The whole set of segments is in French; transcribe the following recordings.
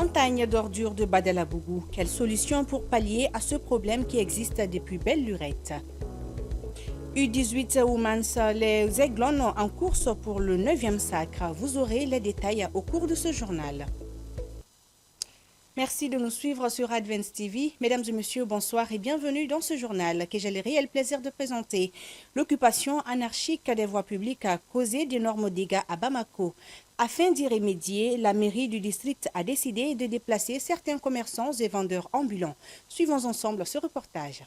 montagne d'ordures de Badalabougou. Quelle solution pour pallier à ce problème qui existe depuis belle lurette? U18 Women's, les Aiglons en course pour le 9e sacre. Vous aurez les détails au cours de ce journal. Merci de nous suivre sur Advance TV. Mesdames et messieurs, bonsoir et bienvenue dans ce journal que j'ai le réel plaisir de présenter. L'occupation anarchique des voies publiques a causé d'énormes dégâts à Bamako. Afin d'y remédier, la mairie du district a décidé de déplacer certains commerçants et vendeurs ambulants. Suivons ensemble ce reportage.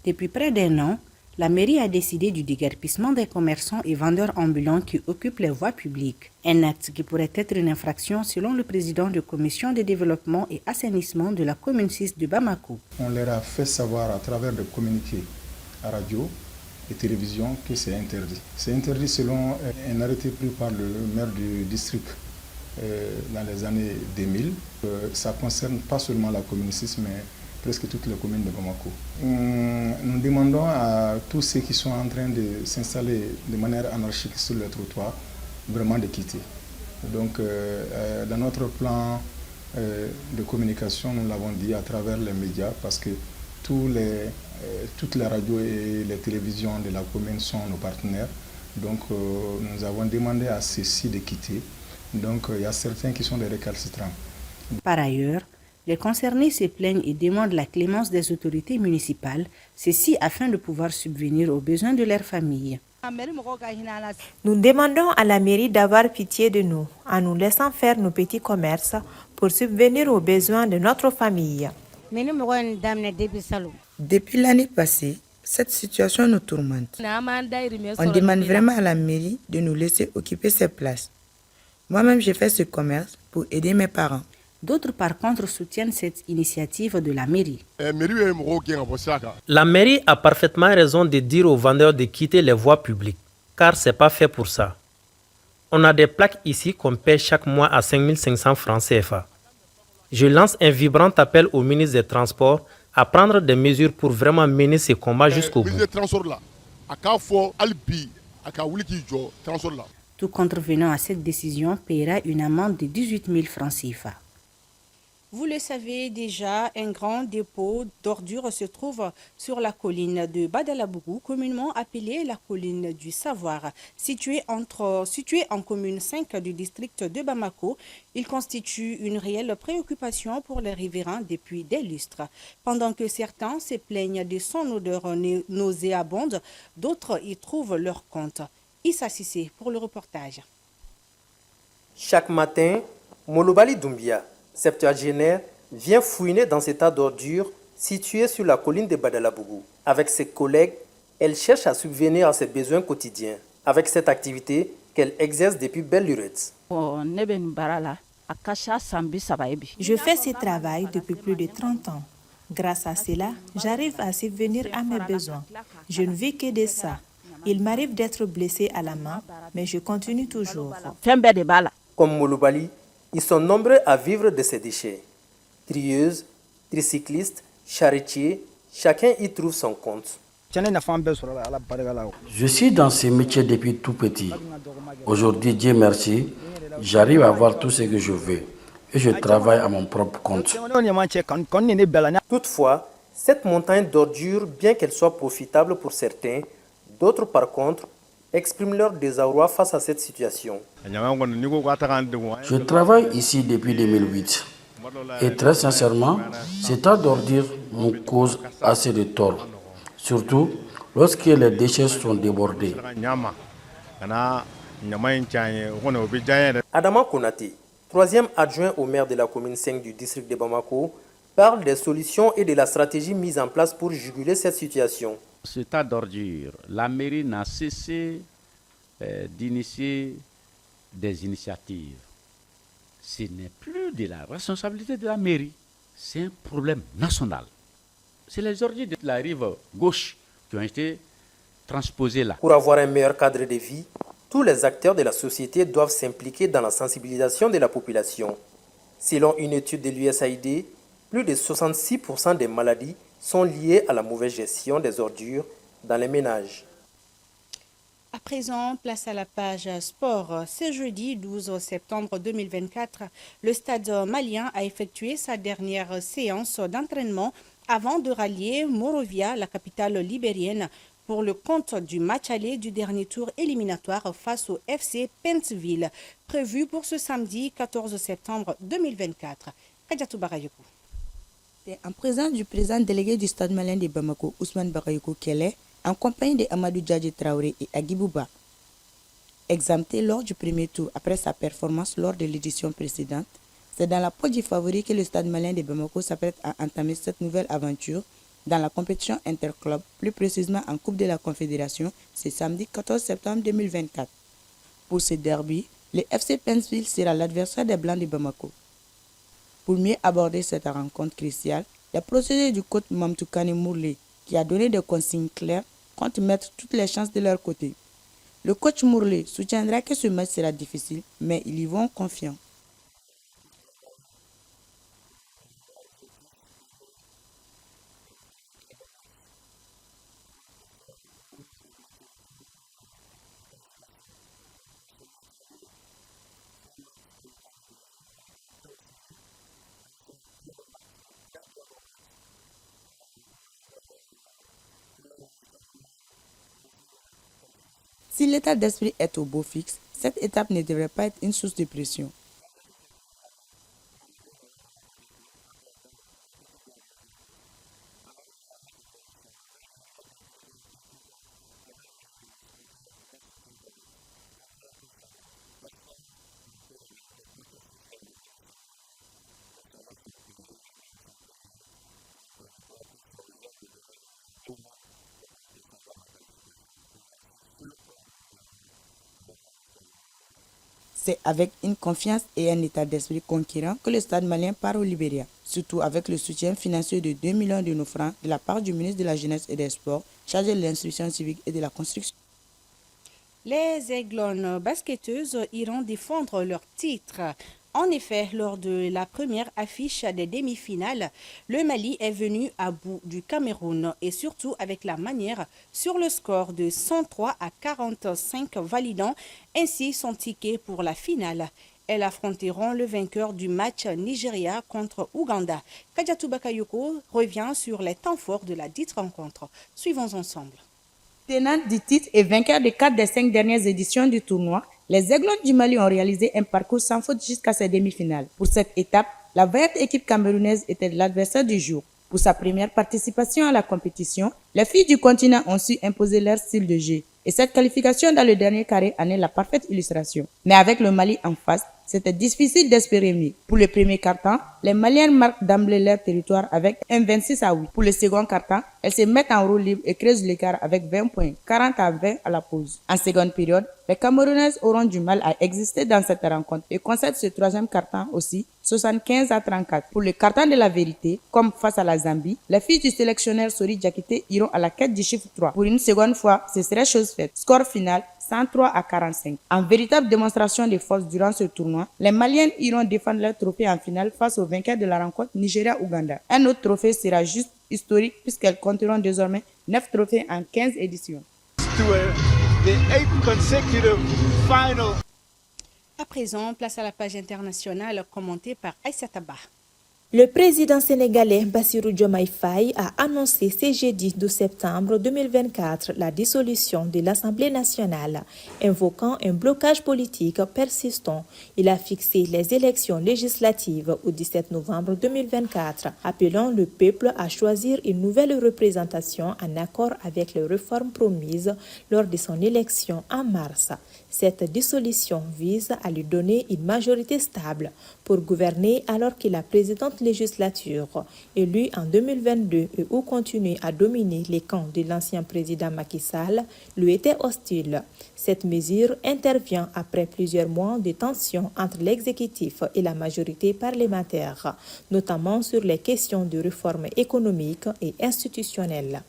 Depuis près d'un an, la mairie a décidé du déguerpissement des commerçants et vendeurs ambulants qui occupent les voies publiques. Un acte qui pourrait être une infraction selon le président de la commission de développement et assainissement de la commune 6 de Bamako. On leur a fait savoir à travers des communiqués à radio et télévision que c'est interdit. C'est interdit selon un arrêté pris par le maire du district dans les années 2000. Ça ne concerne pas seulement la commune 6, mais presque toutes les communes de Bamako. Nous demandons à tous ceux qui sont en train de s'installer de manière anarchique sur le trottoir, vraiment de quitter. Donc, dans notre plan de communication, nous l'avons dit à travers les médias, parce que toutes les radios et les télévisions de la commune sont nos partenaires. Donc, nous avons demandé à ceux-ci de quitter. Donc, il y a certains qui sont des récalcitrants. Par ailleurs, les concernés se plaignent et demandent la clémence des autorités municipales, ceci afin de pouvoir subvenir aux besoins de leur famille. Nous demandons à la mairie d'avoir pitié de nous, en nous laissant faire nos petits commerces pour subvenir aux besoins de notre famille. Depuis l'année passée, cette situation nous tourmente. On demande vraiment à la mairie de nous laisser occuper ces places. Moi-même, j'ai fait ce commerce pour aider mes parents. D'autres, par contre, soutiennent cette initiative de la mairie. La mairie a parfaitement raison de dire aux vendeurs de quitter les voies publiques, car ce n'est pas fait pour ça. On a des plaques ici qu'on paie chaque mois à 5 500 francs CFA. Je lance un vibrant appel au ministre des Transports à prendre des mesures pour vraiment mener ce combat jusqu'au bout. Tout contrevenant à cette décision paiera une amende de 18 000 francs CFA. Vous le savez déjà, un grand dépôt d'ordures se trouve sur la colline de Badalabougou, communément appelée la colline du Savoir. Située en commune 5 du district de Bamako, il constitue une réelle préoccupation pour les riverains depuis des lustres. Pendant que certains se plaignent de son odeur nauséabonde, d'autres y trouvent leur compte. Issa Sissé pour le reportage. Chaque matin, Molobali Doumbia, septuagénaire, vient fouiner dans ces tas d'ordures situés sur la colline de Badalabougou. Avec ses collègues, elle cherche à subvenir à ses besoins quotidiens. Avec cette activité qu'elle exerce depuis belle lurette. Je fais ce travail depuis plus de 30 ans. Grâce à cela, j'arrive à subvenir à mes besoins. Je ne vis que de ça. Il m'arrive d'être blessé à la main, mais je continue toujours. Comme Molobali, ils sont nombreux à vivre de ces déchets. Trieuses, tricyclistes, charretiers, chacun y trouve son compte. Je suis dans ce métier depuis tout petit. Aujourd'hui, Dieu merci, j'arrive à avoir tout ce que je veux et je travaille à mon propre compte. Toutefois, cette montagne d'ordures, bien qu'elle soit profitable pour certains, d'autres par contre, expriment leur désarroi face à cette situation. Je travaille ici depuis 2008 et très sincèrement, cet tas d'ordures nous cause assez de tort, surtout lorsque les déchets sont débordés. Adama Konate, troisième adjoint au maire de la commune 5 du district de Bamako, parle des solutions et de la stratégie mise en place pour juguler cette situation. Ce tas d'ordures, la mairie n'a cessé d'initier des initiatives. Ce n'est plus de la responsabilité de la mairie, c'est un problème national. C'est les ordures de la rive gauche qui ont été transposées là. Pour avoir un meilleur cadre de vie, tous les acteurs de la société doivent s'impliquer dans la sensibilisation de la population. Selon une étude de l'USAID, plus de 66% des maladies sont liées à la mauvaise gestion des ordures dans les ménages. À présent, place à la page sport. Ce jeudi 12 septembre 2024, le stade malien a effectué sa dernière séance d'entraînement avant de rallier Monrovia, la capitale libérienne, pour le compte du match aller du dernier tour éliminatoire face au FC Pennsville, prévu pour ce samedi 14 septembre 2024. Kadiatou Bagayoko. C'est en présence du président délégué du stade malien de Bamako, Ousmane Bagayoko Kelle, en compagnie de Amadou Djadji Traoré et Agibouba. Exempté lors du premier tour après sa performance lors de l'édition précédente, c'est dans la peau du favori que le stade malien de Bamako s'apprête à entamer cette nouvelle aventure dans la compétition interclub, plus précisément en Coupe de la Confédération, ce samedi 14 septembre 2024. Pour ce derby, le FC Pennsville sera l'adversaire des Blancs de Bamako. Pour mieux aborder cette rencontre cruciale, les procédés du coach Mamtoukane Mourlé, qui a donné des consignes claires, comptent mettre toutes les chances de leur côté. Le coach Mourlé soutiendra que ce match sera difficile, mais ils y vont confiants. Si l'état d'esprit est au beau fixe, cette étape ne devrait pas être une source de pression. C'est avec une confiance et un état d'esprit conquérant que le stade malien part au Libéria, surtout avec le soutien financier de 2 millions de nos francs de la part du ministre de la Jeunesse et des Sports, chargé de l'instruction civique et de la construction. Les Aiglones basketteuses iront défendre leur titre. En effet, lors de la première affiche des demi-finales, le Mali est venu à bout du Cameroun et surtout avec la manière sur le score de 103 à 45 validant ainsi son ticket pour la finale. Elles affronteront le vainqueur du match Nigeria contre Ouganda. Kadiatou Bakayoko revient sur les temps forts de la dite rencontre. Suivons ensemble. Tenante du titre et vainqueur de 4 des 5 dernières éditions du tournoi, les Aiglones du Mali ont réalisé un parcours sans faute jusqu'à ces demi-finales. Pour cette étape, la vaillante équipe camerounaise était l'adversaire du jour. Pour sa première participation à la compétition, les filles du continent ont su imposer leur style de jeu. Et cette qualification dans le dernier carré en est la parfaite illustration. Mais avec le Mali en face, c'était difficile d'espérer mieux. Pour le premier quart-temps, les Maliennes marquent d'emblée leur territoire avec un 26 à 8. Pour le second quart-temps, elles se mettent en roue libre et creusent l'écart avec 20 points, 40 à 20 à la pause. En seconde période, les Camerounaises auront du mal à exister dans cette rencontre et concèdent ce troisième quart-temps aussi, 75 à 34. Pour le quart-temps de la vérité, comme face à la Zambie, les filles du sélectionneur Sori Diakité iront à la quête du chiffre 3. Pour une seconde fois, ce serait chose faite. Score final 103 à 45. En véritable démonstration de force durant ce tournoi, les Maliennes iront défendre leur trophée en finale face au vainqueur de la rencontre Nigeria-Ouganda. Un autre trophée sera juste historique puisqu'elles compteront désormais 9 trophées en 15 éditions. À présent, place à la page internationale commentée par Aïssata Bah. Le président sénégalais Bassirou Diomaye Faye a annoncé ce jeudi 12 septembre 2024 la dissolution de l'Assemblée nationale, invoquant un blocage politique persistant. Il a fixé les élections législatives au 17 novembre 2024, appelant le peuple à choisir une nouvelle représentation en accord avec les réformes promises lors de son élection en mars. Cette dissolution vise à lui donner une majorité stable pour gouverner alors que la présidente législature, élue en 2022 et où continue à dominer les camps de l'ancien président Macky Sall, lui était hostile. Cette mesure intervient après plusieurs mois de tensions entre l'exécutif et la majorité parlementaire, notamment sur les questions de réforme économique et institutionnelle.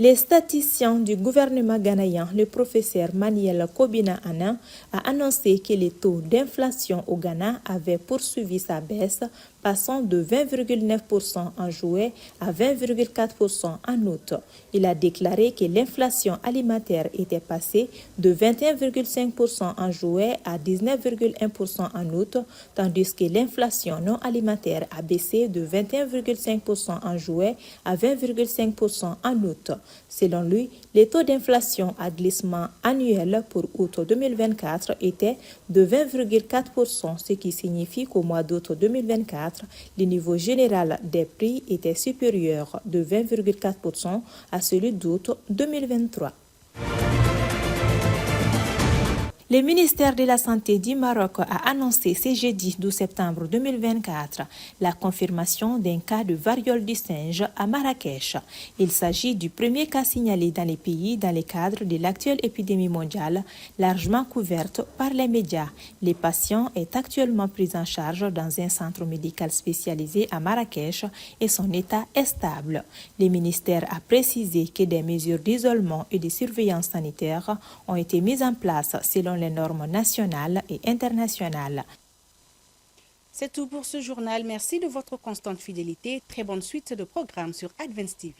Les statisticiens du gouvernement ghanéen, le professeur Manuel Kobina Annan, a annoncé que les taux d'inflation au Ghana avaient poursuivi sa baisse passant de 20,9% en juillet à 20,4% en août. Il a déclaré que l'inflation alimentaire était passée de 21,5% en juillet à 19,1% en août, tandis que l'inflation non alimentaire a baissé de 21,5% en juillet à 20,5% en août. Selon lui, les taux d'inflation à glissement annuel pour août 2024 étaient de 20,4%, ce qui signifie qu'au mois d'août 2024, le niveau général des prix était supérieur de 20,4% à celui d'août 2023. Le ministère de la Santé du Maroc a annoncé ce jeudi 12 septembre 2024 la confirmation d'un cas de variole du singe à Marrakech. Il s'agit du premier cas signalé dans les pays dans le cadre de l'actuelle épidémie mondiale, largement couverte par les médias. Le patient est actuellement pris en charge dans un centre médical spécialisé à Marrakech et son état est stable. Le ministère a précisé que des mesures d'isolement et de surveillance sanitaire ont été mises en place selon les normes nationales et internationales. C'est tout pour ce journal. Merci de votre constante fidélité. Très bonne suite de programmes sur Advance TV.